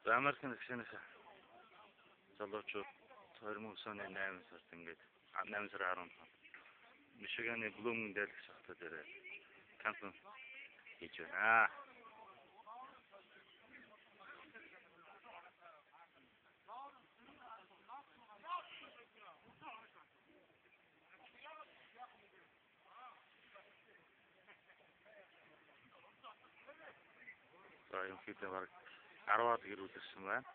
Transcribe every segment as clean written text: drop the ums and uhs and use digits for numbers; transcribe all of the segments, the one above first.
За Америкийн гишүүнээс залуучууд 2009 оны 8 сард ингээд 8 сарын 15-нд Мишиганы Блумингдейл гэх хотод ирээд кампинг хийж байна. За юм хэд баг 10-аад гэр үлдсэн байна.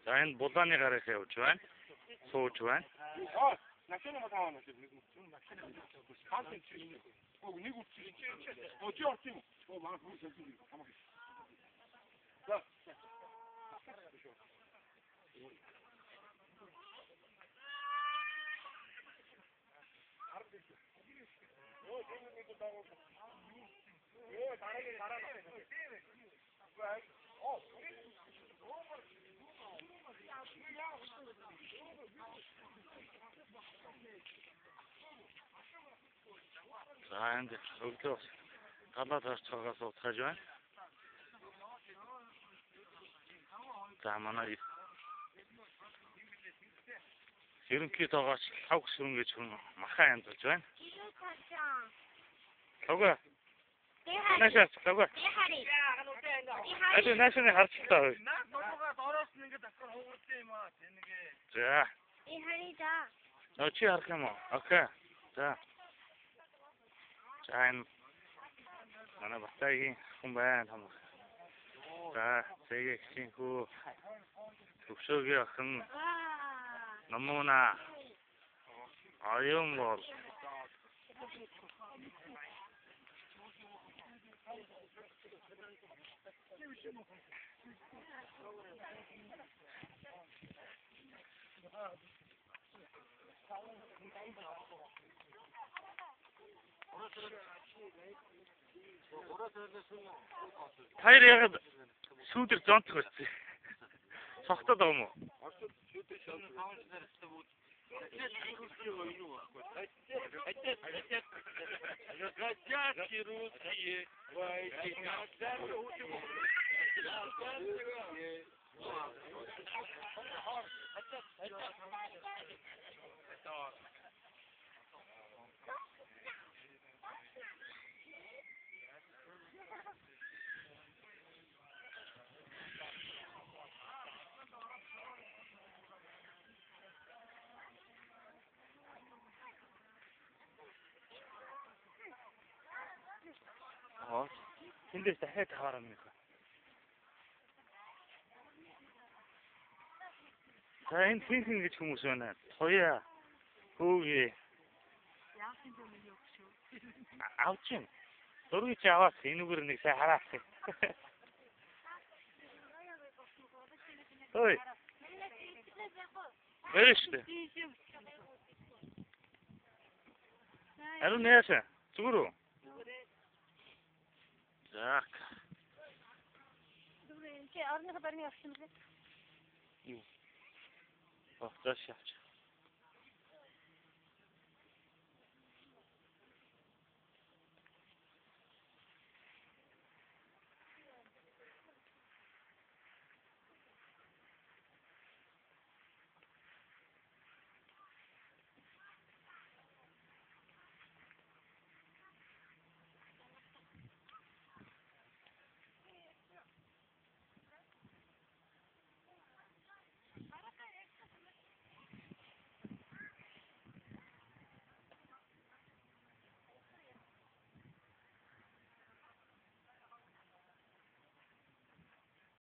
За энэ булааны гарыг явж байна. Сууж байна. Начало матавана нэг үчиж. Чи орчих юм. Манай хүмүүс хэлсэн. За. За энэ өглөө галаад харцгаагаа суудгаж байна. За манай ерөнхийдөөс лав гүсрэн гэж махан амьдарч байна. Лавга. Нашаас лавга. Эд нашны харцтай. Дороос нь ингээд давхар хуурдсан юм аа. Тэнэгээ. За. Харida. Чи харах юм уу? Окей. За. За энэ манай батайгийн хүн байна том. За цэгийг хинхүү төвшөөгийн охин намуна аюун бол Хайр яг сүүдэр зонтох байсан. Согтод байгаа юм уу? Тэндээс дахиад хаваараа минь. За энэ хин гэж хүмүүс байна. Тоя. Хөөе. Яасын юм юу гэж. Авчин. Дөрвийг чи аваад энүүгээр нэг сая хараад. Ой. Эрэштэй. Аруу нээшээ. Зүгээр үү? Так. Добре, чи орны барны авсан бэ? Юу. Авч.